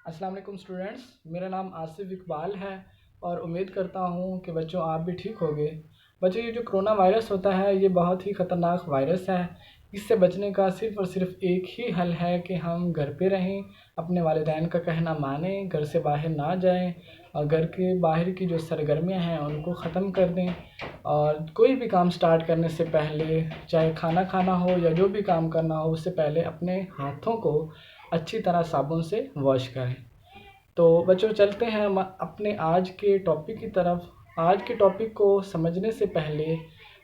अस्सलाम वालेकुम स्टूडेंट्स, मेरा नाम आसिफ इकबाल है और उम्मीद करता हूँ कि बच्चों आप भी ठीक होगे। बच्चों, ये जो कोरोना वायरस होता है ये बहुत ही ख़तरनाक वायरस है। इससे बचने का सिर्फ़ और सिर्फ एक ही हल है कि हम घर पे रहें, अपने वालिदैन का कहना मानें, घर से बाहर ना जाएं और घर के बाहर की जो सरगर्मियाँ हैं उनको ख़त्म कर दें। और कोई भी काम स्टार्ट करने से पहले, चाहे खाना खाना हो या जो भी काम करना हो, उससे पहले अपने हाथों को अच्छी तरह साबुन से वॉश करें। तो बच्चों चलते हैं हम अपने आज के टॉपिक की तरफ। आज के टॉपिक को समझने से पहले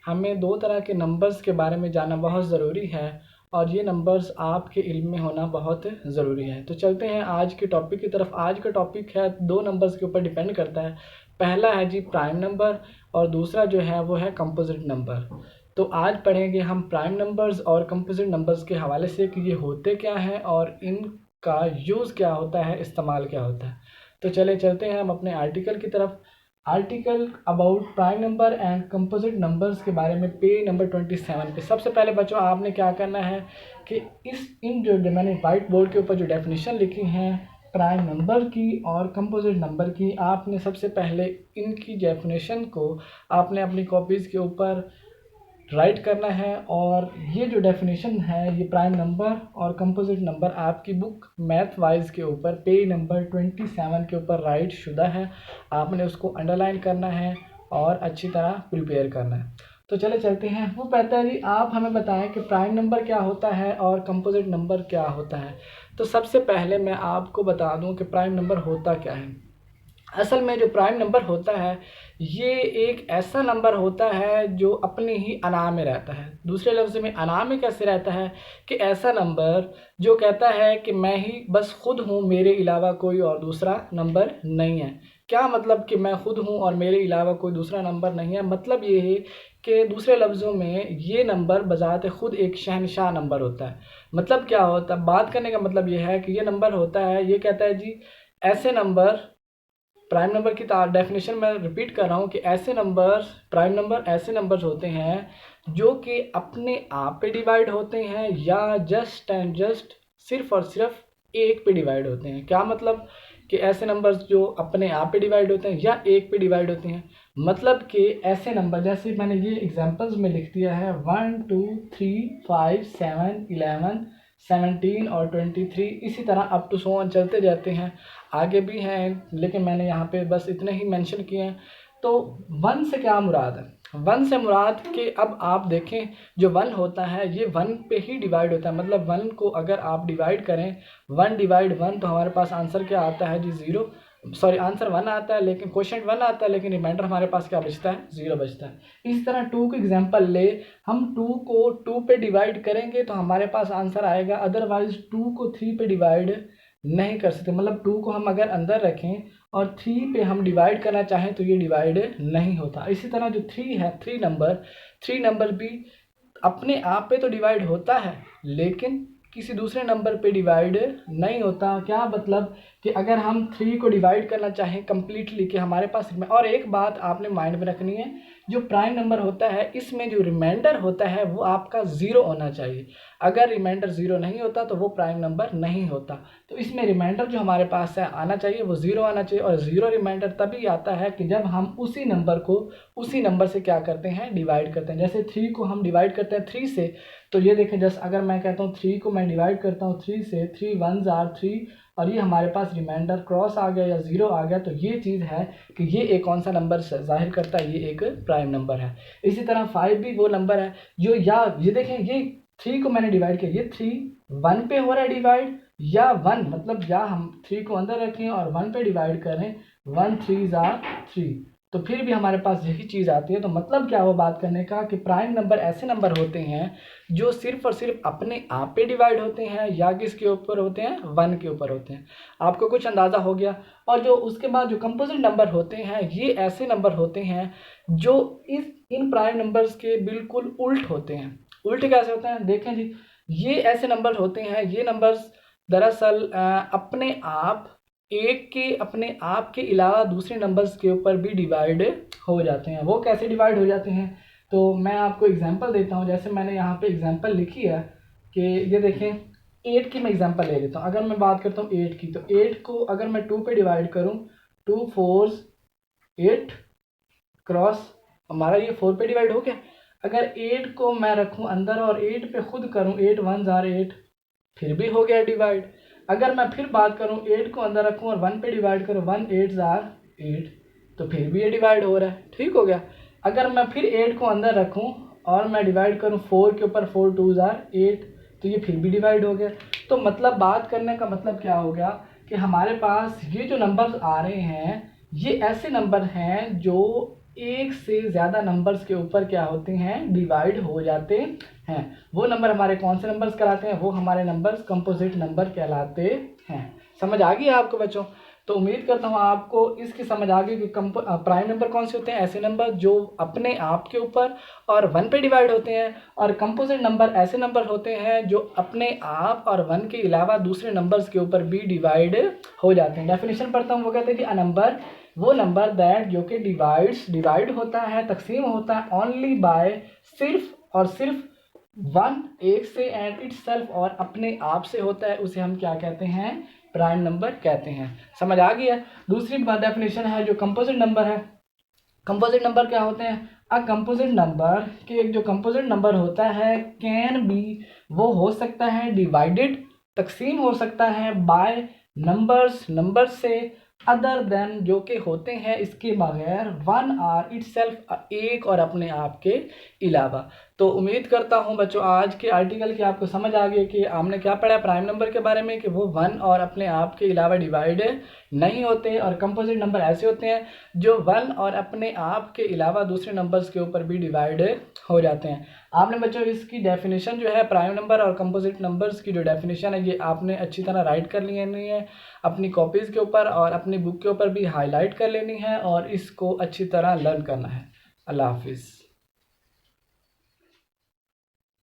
हमें दो तरह के नंबर्स के बारे में जानना बहुत ज़रूरी है और ये नंबर्स आपके इल्म में होना बहुत ज़रूरी है। तो चलते हैं आज के टॉपिक की तरफ। आज का टॉपिक है दो नंबर्स के ऊपर डिपेंड करता है। पहला है जी प्राइम नंबर और दूसरा जो है वो है कंपोजिट नंबर। तो आज पढ़ेंगे हम प्राइम नंबर्स और कंपोजिट नंबर्स के हवाले से कि ये होते क्या हैं और इनका यूज़ क्या होता है, इस्तेमाल क्या होता है। तो चलते हैं हम अपने आर्टिकल की तरफ। Article about prime number and composite numbers के बारे में पेज नंबर 27 पे। सबसे पहले बच्चों आपने क्या करना है कि इन जो मैंने वाइट बोर्ड के ऊपर जो डेफिनेशन लिखी हैं प्राइम नंबर की और कंपोजिट नंबर की, आपने सबसे पहले इनकी डेफिनेशन को आपने अपनी कॉपीज़ के ऊपर राइट करना है। और ये जो डेफिनेशन है ये प्राइम नंबर और कंपोजिट नंबर आपकी बुक मैथ वाइज के ऊपर पेज नंबर 27 के ऊपर राइट शुदा है। आपने उसको अंडरलाइन करना है और अच्छी तरह प्रिपेयर करना है। तो चलते हैं। वो कहता है जी आप हमें बताएं कि प्राइम नंबर क्या होता है और कंपोजिट नंबर क्या होता है। तो सबसे पहले मैं आपको बता दूं कि प्राइम नंबर होता क्या है। असल में जो प्राइम नंबर होता है ये एक ऐसा नंबर होता है जो अपने ही अना में रहता है। दूसरे लफ्ज़ में अना में कैसे रहता है कि ऐसा नंबर जो कहता है कि मैं ही बस खुद हूँ, मेरे अलावा कोई और दूसरा नंबर नहीं है। क्या मतलब कि मैं खुद हूँ और मेरे अलावा कोई दूसरा नंबर नहीं है? मतलब ये है कि दूसरे लफ्ज़ों में ये नंबर बज़ात खुद एक शहनशाह नंबर होता है। मतलब क्या होता है, बात करने का मतलब ये है कि ये नंबर होता है, ये कहता है जी ऐसे नंबर, प्राइम नंबर की डेफिनेशन मैं रिपीट कर रहा हूँ कि ऐसे नंबर, प्राइम नंबर ऐसे नंबर्स होते हैं जो कि अपने आप पे डिवाइड होते हैं या जस्ट एंड जस्ट सिर्फ और सिर्फ एक पे डिवाइड होते हैं। क्या मतलब कि ऐसे नंबर्स जो अपने आप पे डिवाइड होते हैं या एक पे डिवाइड होते हैं। मतलब कि ऐसे नंबर जैसे मैंने ये एग्जांपल्स में लिख दिया है 1 2 3 5 7 11 17 और 23, इसी तरह अप टू सो ऑन चलते जाते हैं। आगे भी हैं लेकिन मैंने यहाँ पे बस इतने ही मेंशन किए हैं। तो वन से क्या मुराद है? वन से मुराद कि अब आप देखें जो वन होता है ये वन पे ही डिवाइड होता है। मतलब वन को अगर आप डिवाइड करें 1 डिवाइड 1 तो हमारे पास आंसर क्या आता है जी 0। सॉरी, आंसर 1 आता है लेकिन क्वेश्चन 1 आता है लेकिन रिमाइंडर हमारे पास क्या बचता है? 0 बचता है। इस तरह 2 को एग्जांपल ले, हम 2 को 2 पे डिवाइड करेंगे तो हमारे पास आंसर आएगा। अदरवाइज 2 को 3 पे डिवाइड नहीं कर सकते। मतलब 2 को हम अगर अंदर रखें और 3 पे हम डिवाइड करना चाहें तो ये डिवाइड नहीं होता। इसी तरह जो 3 है, 3 नंबर भी अपने आप पे तो डिवाइड होता है लेकिन किसी दूसरे नंबर पे डिवाइड नहीं होता। क्या मतलब कि अगर हम 3 को डिवाइड करना चाहें कम्प्लीटली कि हमारे पास, और एक बात आपने माइंड में रखनी है, जो प्राइम नंबर होता है इसमें जो रिमाइंडर होता है वो आपका 0 होना चाहिए। अगर रिमाइंडर 0 नहीं होता तो वो प्राइम नंबर नहीं होता। तो इसमें रिमाइंडर जो हमारे पास है आना चाहिए वो 0 आना चाहिए। और 0 रिमाइंडर तभी आता है कि जब हम उसी नंबर को उसी नंबर से क्या करते हैं? डिवाइड करते हैं। जैसे 3 को हम डिवाइड करते हैं 3 से, तो ये देखें जस्ट अगर मैं कहता हूँ 3 को मैं डिवाइड करता हूँ 3 से, 3 1s are 3 और ये हमारे पास रिमाइंडर क्रॉस आ गया या 0 आ गया, तो ये चीज़ है कि ये एक कौन सा नंबर जाहिर करता है? ये एक प्राइम नंबर है। इसी तरह 5 भी वो नंबर है जो, या ये देखें ये 3 को मैंने डिवाइड किया, ये 3 1 पे हो रहा है डिवाइड या 1, मतलब या हम 3 को अंदर रखें और 1 पे डिवाइड करें, 1 3s are 3, तो फिर भी हमारे पास यही चीज़ आती है। तो मतलब क्या वो बात करने का कि प्राइम नंबर ऐसे नंबर होते हैं जो सिर्फ और सिर्फ अपने आप पे डिवाइड होते हैं या किसके ऊपर होते हैं? 1 के ऊपर होते हैं। आपको कुछ अंदाज़ा हो गया। और जो उसके बाद जो कंपोजिट नंबर होते हैं ये ऐसे नंबर होते हैं जो इन प्राइम नंबर्स के बिल्कुल उल्ट होते हैं। उल्ट कैसे होते हैं? देखें जी, ये ऐसे नंबर होते हैं, ये नंबर्स दरअसल अपने आप के अलावा दूसरे नंबर्स के ऊपर भी डिवाइड हो जाते हैं। वो कैसे डिवाइड हो जाते हैं? तो मैं आपको एग्जांपल देता हूँ। जैसे मैंने यहाँ पे एग्जांपल लिखी है कि ये देखें 8 की मैं एग्जांपल ले लेता हूँ। अगर मैं बात करता हूँ 8 की, तो 8 को अगर मैं 2 पे डिवाइड करूँ, 2 4 8 क्रॉस हमारा ये 4 पे डिवाइड हो गया। अगर 8 को मैं रखूँ अंदर और 8 पे खुद करूँ, 8 1 जार 8, फिर भी हो गया डिवाइड। अगर मैं फिर बात करूँ 8 को अंदर रखूँ और 1 पे डिवाइड करूँ, 1 8 जार 8, तो फिर भी ये डिवाइड हो रहा है। ठीक हो गया। अगर मैं फिर 8 को अंदर रखूँ और मैं डिवाइड करूँ 4 के ऊपर, 4 2 जार 8, तो ये फिर भी डिवाइड हो गया। तो मतलब बात करने का मतलब क्या हो गया कि हमारे पास ये जो नंबर्स आ रहे हैं, ये ऐसे नंबर हैं जो एक से ज़्यादा नंबर्स के ऊपर क्या होते हैं, डिवाइड हो जाते हैं। वो नंबर हमारे कौन से नंबर्स कहलाते हैं? वो हमारे नंबर्स कंपोजिट नंबर कहलाते हैं। समझ आ गई आपको बच्चों? तो उम्मीद करता हूँ आपको इसकी समझ आ गई कि प्राइम नंबर कौन से होते हैं? ऐसे नंबर जो अपने आप के ऊपर और 1 पे डिवाइड होते हैं, और कंपोजिट नंबर ऐसे नंबर होते हैं जो अपने आप और 1 के अलावा दूसरे नंबर्स के ऊपर भी डिवाइड हो जाते हैं। डेफिनेशन पढ़ता हूँ, वो कहते हैं कि अ नंबर वो नंबर दैट जो कि डिवाइड होता है, तकसीम होता है ओनली बाय सिर्फ और सिर्फ 1 एक से एंड इटसेल्फ और अपने आप से होता है, उसे हम क्या कहते हैं? प्राइम नंबर कहते हैं। समझ आ गई है? दूसरी डेफिनेशन है जो कंपोजिट नंबर है। कंपोजिट नंबर क्या होते हैं? अ कंपोजिट नंबर के एक जो कंपोजिट नंबर होता है कैन बी, वो हो सकता है डिवाइडेड, तकसीम हो सकता है बाय नंबर से अदर देन, जो कि होते हैं इसके बगैर, 1 आर इटसेल्फ, एक और अपने आप के अलावा। तो उम्मीद करता हूं बच्चों आज के आर्टिकल की आपको समझ आ गई कि हमने क्या पढ़ा प्राइम नंबर के बारे में, कि वो 1 और अपने आप के अलावा डिवाइड नहीं होते, और कंपोजिट नंबर ऐसे होते हैं जो 1 और अपने आप के अलावा दूसरे नंबर्स के ऊपर भी डिवाइड हो जाते हैं। आपने बच्चों इसकी डेफिनेशन जो है प्राइम नंबर और कंपोजिट नंबर्स की जो डेफिनेशन है, ये आपने अच्छी तरह राइट कर लेनी है अपनी कॉपीज़ के ऊपर, और अपनी बुक के ऊपर भी हाईलाइट कर लेनी है, और इसको अच्छी तरह लर्न करना है। अल्लाह हाफिज़।